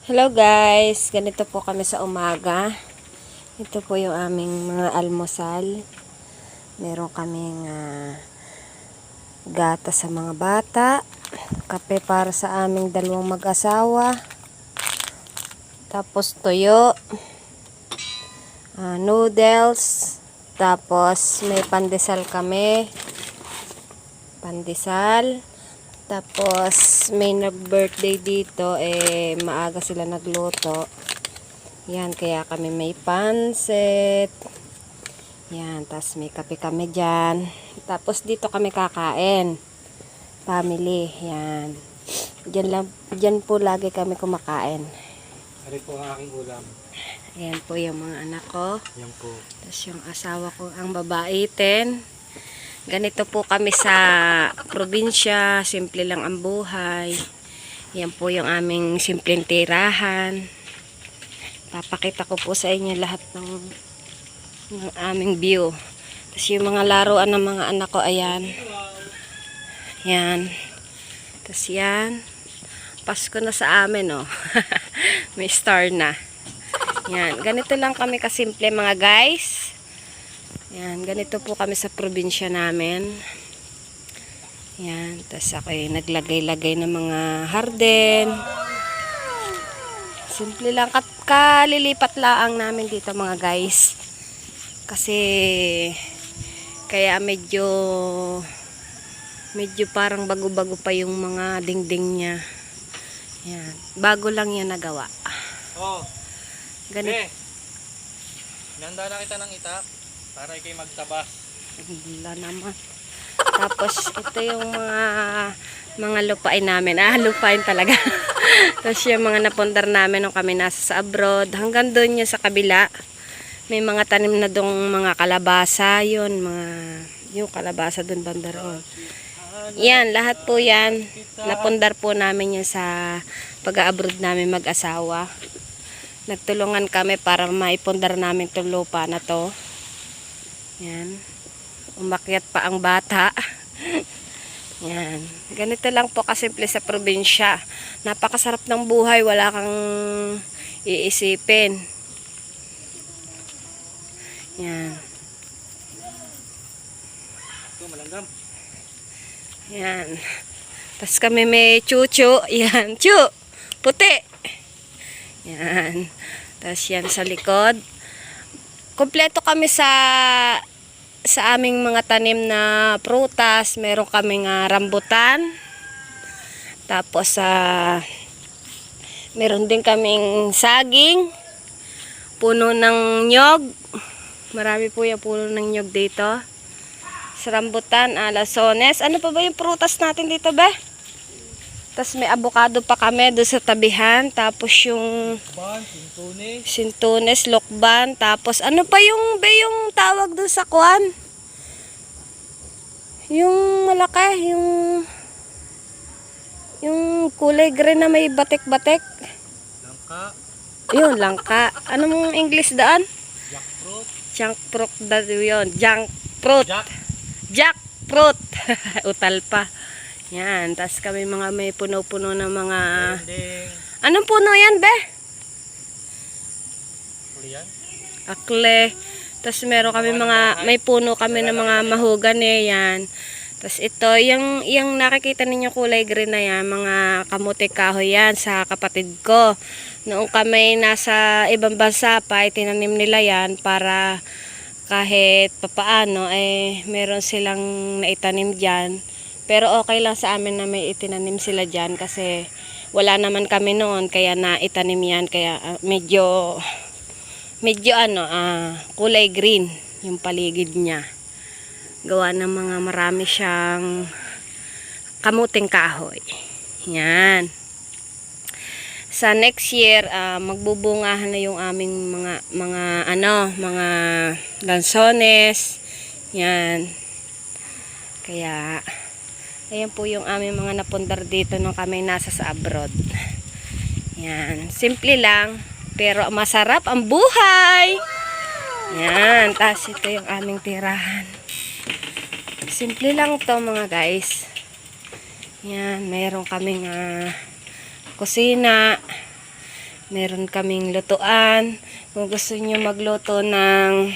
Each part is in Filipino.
Hello guys, ganito po kami sa umaga. Ito po yung aming mga almusal. Meron kaming gata sa mga bata, kape para sa aming dalawang mag-asawa, tapos tuyo, noodles, tapos may pandesal kami, pandesal. Tapos may nag-birthday dito, maaga sila nagluto. Yan, kaya kami may pansit. Yan, tapos may kape kami dyan. Tapos dito kami kakain. Family, yan. Dyan po lagi kami kumakain. Ano po ang aking ulam? Ayan po yung mga anak ko. Yan po. Tapos yung asawa ko, ang babaitin. Ganito po kami sa probinsya, simple lang ang buhay. Yan po yung aming simpleng tirahan. Papakita ko po sa inyo lahat ng aming view. Tapos yung mga laruan ng mga anak ko, ayan. Yan. Tapos yan. Pasko na sa amin, oh. May star na. Yan. Ganito lang kami kasimple mga guys. Yan, ganito po kami sa probinsya namin. Yan, tapos ako naglagay-lagay ng mga harden. Simple lang, kalilipat lang namin dito mga guys. Kasi, kaya medyo parang bago-bago pa yung mga dingding niya. Yan, bago lang yan nagawa. Oh, Ganito. Nanda na kita ng itak para ikay magtabas. Wala naman. Tapos ito yung mga lupain namin. Lupain talaga. Tapos yung mga napundar namin nung kami nasa sa abroad. Hanggang doon yung sa kabila. May mga tanim na dong mga kalabasa. Yung kalabasa doon banda roon. Yan, lahat po yan. Napundar po namin yan sa pag-abroad namin mag-asawa. Nagtulungan kami para maipundar namin itong lupa na to. Yan. Umakyat pa ang bata. Yan. Ganito lang po kasimple sa probinsya. Napakasarap ng buhay. Wala kang iisipin. Yan. Ito, malanggam. Yan. Tapos kami may chuchu. Yan. Chu! Puti! Yan. Tapos yan sa likod. Kompleto kami sa aming mga tanim na prutas. Meron kaming rambutan. Tapos meron din kaming saging. Puno ng nyog. Marami po yung puno ng nyog dito. Sa rambutan, alasones. Ano pa ba yung prutas natin dito ba? Tapos may avocado pa kami doon sa tabihan. Tapos yung sintunes, lokban. Tapos ano pa yung tawag doon sa kuwan? Yung malaki, yung kulay green na may batik-batik. Langka. Yun, langka. Anong English daan? Jackfruit. Jackfruit yun. Jackfruit. Jackfruit. Utal pa. Yan, tas kami mga may puno-puno na mga... Anong puno yan, be? Kulian. Akle. Tas meron kami may puno kami ng mga mahogany, yan. Tas ito, yung nakikita ninyo kulay green na yan, mga kamote kahoy yan sa kapatid ko. Noong kami nasa ibang bansa pa, tinanim nila yan para kahit papaano, meron silang naitanim dyan. Pero okay lang sa amin na may itinanim sila dyan kasi wala naman kami noon kaya naitanim yan. Kaya medyo kulay green yung paligid niya. Gawa ng mga marami siyang kamuting kahoy. Yan. Sa next year, magbubungahan na yung aming mga lansones. Yan. Kaya ayan po yung aming mga napundar dito nung kami nasa sa abroad. Yan. Simple lang. Pero masarap ang buhay. Yan. Tapos ito yung aming tirahan. Simple lang to mga guys. Yan. Meron kaming kusina. Meron kaming lutuan. Kung gusto niyo magluto ng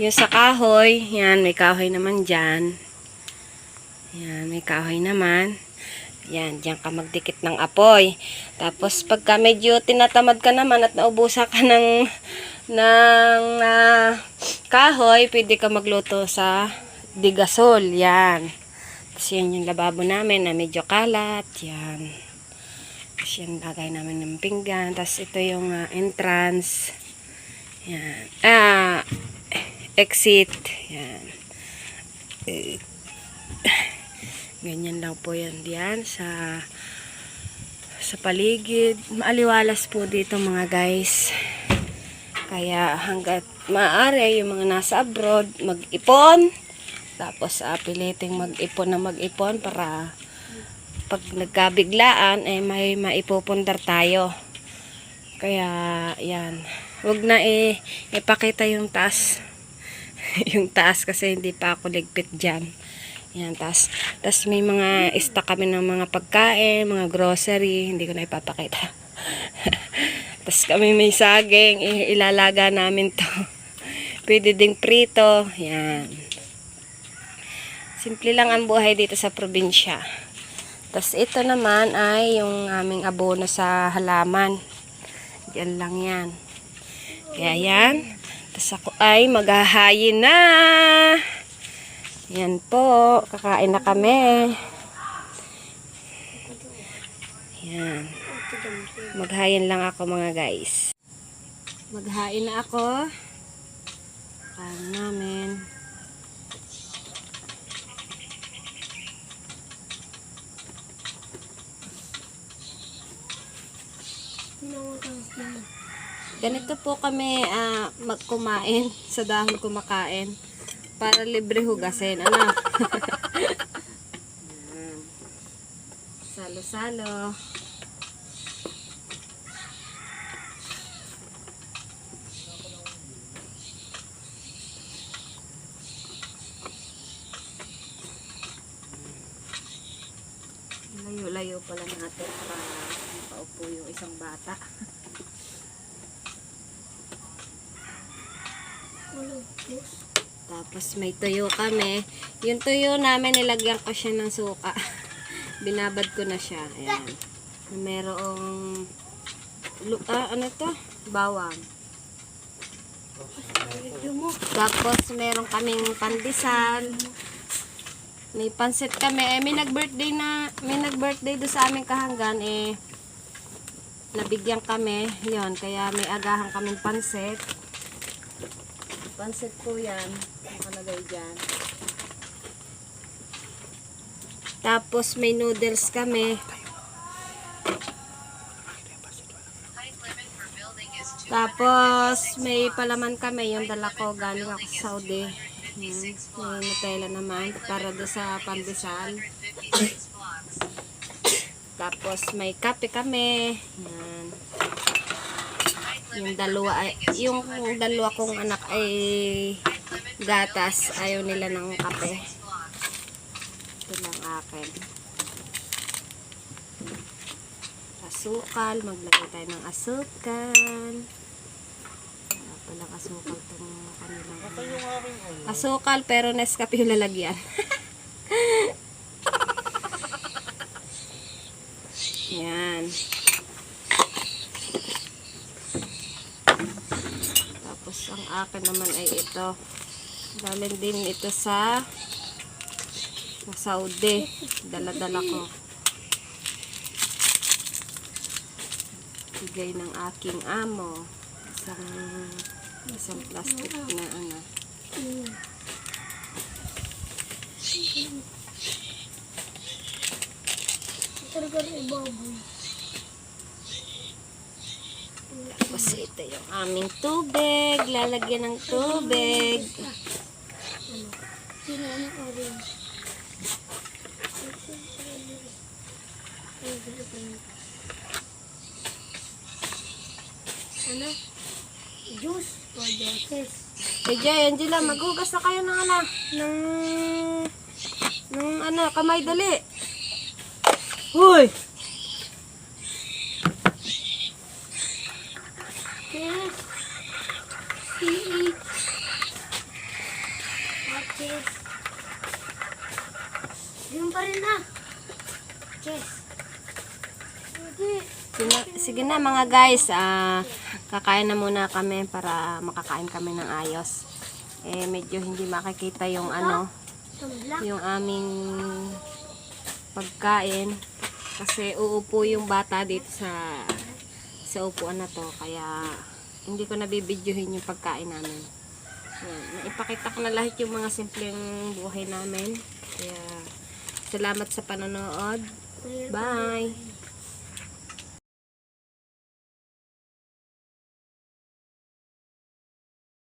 yung sa kahoy, yan, may kahoy naman dyan. Yan, may kahoy naman. Yan, diyan ka magdikit ng apoy. Tapos, pagka medyo tinatamad ka naman at naubusan ka ng kahoy, pwede ka magluto sa digasol. Yan. Tapos, yan yung lababo namin na medyo kalat. Yan. Tapos, yan, lagay namin ng pinggan. Tapos, ito yung entrance. Yan. Exit. Yan. Ganyan lang po yan diyan sa paligid. Maaliwalas po dito mga guys. Kaya hanggat maaari yung mga nasa abroad, mag-ipon. Tapos piliting mag-ipon para pag nagkabiglaan ay may maipupundar tayo. Kaya yan. Huwag na ipakita yung taas. Yung taas kasi hindi pa ako ligpit dyan. Yan, tas may mga stock kami ng mga pagkain, mga grocery, hindi ko na ipapakita. Tas kami may saging, ilalaga namin to. Pwede ding prito, yan. Simple lang ang buhay dito sa probinsya. Tas ito naman ay yung aming abono sa halaman. Yan lang yan. Kaya yan. Tas ako ay maghahayin na. Yan po, kakain na kami. Yan. Maghain lang ako mga guys. Maghain na ako. Kain namin. Ganito po kami magkumain sa dahon kumakain. Para libre hugasin. Ano? Salo-salo. Layo-layo pala natin para makaupo yung isang bata. Tapos may tuyo kami. Yung tuyo namin, nilagyan ko siya ng suka. Binabad ko na siya. Ayan. Merong ano to? Bawang. Tapos meron kaming pandesal. May pansit kami. May nag-birthday do sa aming kahanggan. Nabigyan kami. Yon, kaya may agahan kaming pansit. Pansit po yan. Nakalagay dyan. Tapos may noodles kami. Tapos may palaman kami. Yung dala ko galing ako sa Saudi. May Nutella naman para do sa pandesal. Tapos may kape kami. Yan. Yung dalawa kong anak ay gatas. Ayaw nila ng kape. Ito lang akin. Asukal. Maglagay tayo ng asukal. Wala palang asukal itong kanilang. Asukal pero Nescafe yung lalagyan. Yan. Tapos ang akin naman ay ito. Galing din ito sa Saudi. Dala-dala ko. Bigay ng aking amo. Isang plastic na ano. Tapos ito yung aming tubig. Lalagyan ng tubig. Ano? Juice for juices. Hey Jay, Angela, maghugas na kayo ng ano? Ng ano, kamay dali. Uy! Chess. C-H. Chess. Yun pa rin na. Chess. Sige na mga guys, kakain na muna kami para makakain kami ng ayos. Medyo hindi makikita yung yung aming pagkain kasi uupo yung bata dito sa upuan na to, kaya hindi ko nabibidyohin yung pagkain namin. Yan. Naipakita ko na lahat yung mga simpleng buhay namin. Kaya salamat sa panonood. Bye!